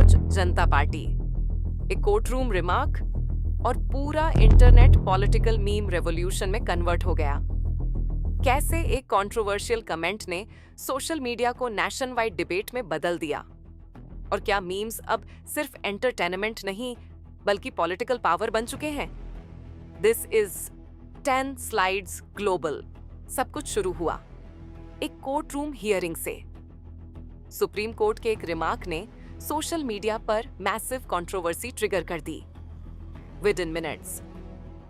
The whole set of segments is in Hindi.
कॉकरोच जनता पार्टी, एक कोर्टरूम रिमार्क और पूरा इंटरनेट पॉलिटिकल मीम रेवोल्यूशन में कन्वर्ट हो गया। कैसे एक कंट्रोवर्शियल कमेंट ने सोशल मीडिया को नेशन वाइड डिबेट में बदल दिया, और क्या मीम्स अब सिर्फ एंटरटेनमेंट नहीं बल्कि पॉलिटिकल पावर बन चुके हैं। This is 10 slides global. सब कुछ शुरू हुआ एक कोर्ट रूम हियरिंग से। सुप्रीम कोर्ट के एक रिमार्क ने सोशल मीडिया पर मैसिव कंट्रोवर्सी ट्रिगर कर दी। Within minutes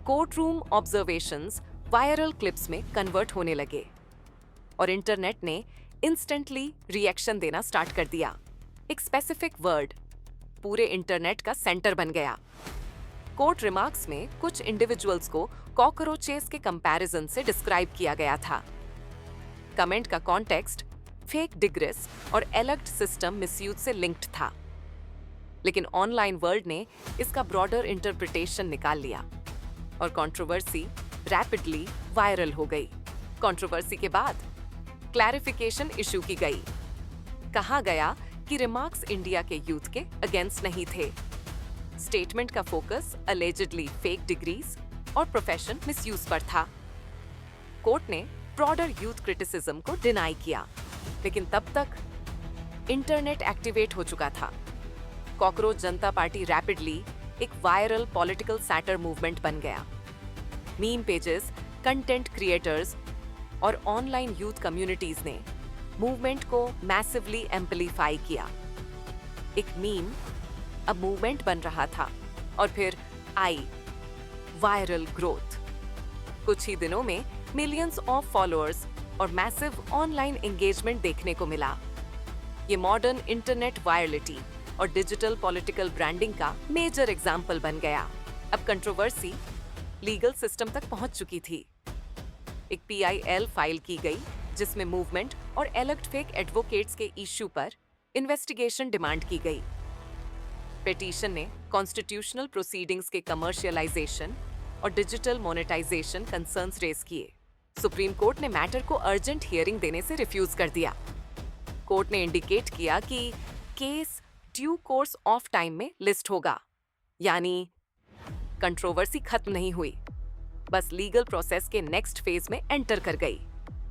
court room observations viral clips में कन्वर्ट होने लगे और इंटरनेट ने इंस्टेंटली रिएक्शन देना स्टार्ट कर दिया। एक स्पेसिफिक वर्ड पूरे इंटरनेट का सेंटर बन गया। कोर्ट रिमार्क्स में कुछ इंडिविजुअल्स को कॉकरोचेस के कंपैरिजन से डिस्क्राइब किया गया था। कमेंट का कॉन्टेक्स्ट फेक डिग्रेस और एलर्ट सिस्टम मिसयूज से लिंक्ड था, लेकिन ऑनलाइन वर्ल्ड ने इसका ब्रॉडर इंटरप्रिटेशन निकाल लिया और कंट्रोवर्सी रैपिडली वायरल हो गई। कंट्रोवर्सी के बाद क्लैरिफिकेशन इशू की गई। कहा गया कि रिमार्क्स इंडिया के यूथ के अगेंस्ट नहीं थे। स्टेटमेंट का फोकस अलेजिडली फेक डिग्रीज और प्रोफेशन मिसयूज पर था। कोर्ट ने ब्रॉडर यूथ क्रिटिसिज्म को डिनाई किया, लेकिन तब तक इंटरनेट एक्टिवेट हो चुका था। कॉकरोच जनता पार्टी रैपिडली एक वायरल पॉलिटिकल सैटर मूवमेंट बन गया। मीम पेजेस, कंटेंट क्रिएटर्स और ऑनलाइन यूथ कम्युनिटीज ने मूवमेंट को मैसिवली एम्पलीफाई किया। एक मीम अब मूवमेंट बन रहा था और फिर आई वायरल ग्रोथ। कुछ ही दिनों में मिलियंस ऑफ फॉलोअर्स और मैसिव ऑनलाइन एंगेजमेंट देखने को मिला। ये मॉडर्न इंटरनेट वायरलिटी और डिजिटल पॉलिटिकल ब्रांडिंग का मेजर एग्जाम्पल बन गया। अब कंट्रोवर्सी लीगल सिस्टम तक पहुंच चुकी थी। एक PIL फाइल की गई जिसमें मूवमेंट और एलर्ट फेक एडवोकेट्स के इश्यू पर इन्वेस्टिगेशन डिमांड की गई। पिटीशन ने कॉन्स्टिट्यूशनल प्रोसीडिंग्स के कमर्शियलाइजेशन और डिजिटल मोनेटाइजेशन कंसर्न्स रेज किए। सुप्रीम कोर्ट ने मैटर को अर्जेंट हियरिंग देने से रिफ्यूज कर दिया। कोर्ट ने इंडिकेट किया कि case due course of time में लिस्ट होगा, यानी कंट्रोवर्सी खत्म नहीं हुई, बस लीगल प्रोसेस के नेक्स्ट फेज में एंटर कर गई।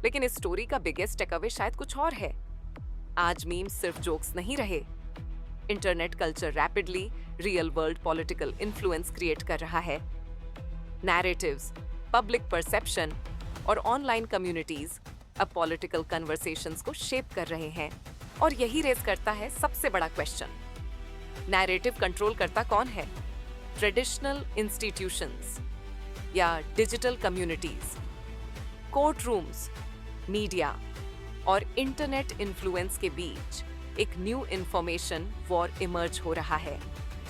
लेकिन इस स्टोरी का बिगेस्ट टेकअवे शायद कुछ और है। आज मीम्स सिर्फ जोक्स नहीं रहे। Internet culture rapidly real world political influence create कर रहा है। नैरेटिव्स, पब्लिक परसेप्शन और ऑनलाइन कम्युनिटीज अब पॉलिटिकल कन्वर्सेशंस को शेप कर रहे हैं, और यही रेज करता है सबसे बड़ा क्वेश्चन, नैरेटिव कंट्रोल करता कौन है? ट्रेडिशनल इंस्टीट्यूशंस या digital communities, court rooms, media और इंटरनेट इन्फ्लुएंस के बीच एक न्यू इंफॉर्मेशन वॉर इमर्ज हो रहा है।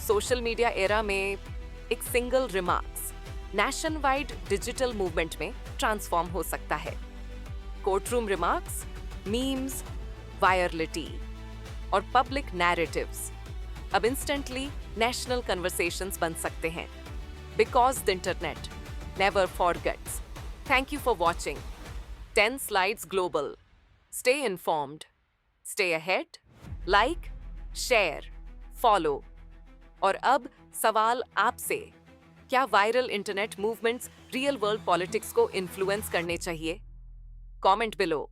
सोशल मीडिया एरा में एक single remarks nation wide digital movement में ट्रांसफॉर्म हो सकता है। Court room remarks, memes, virality और पब्लिक नैरेटिव्स अब इंस्टेंटली नेशनल कन्वर्सेशंस बन सकते हैं, because the internet never forgets. Thank you for watching 10 slides global. Stay informed, stay ahead, like, share, follow. और अब सवाल आपसे, क्या viral internet movements real world politics को इन्फ्लुएंस करने चाहिए? Comment below.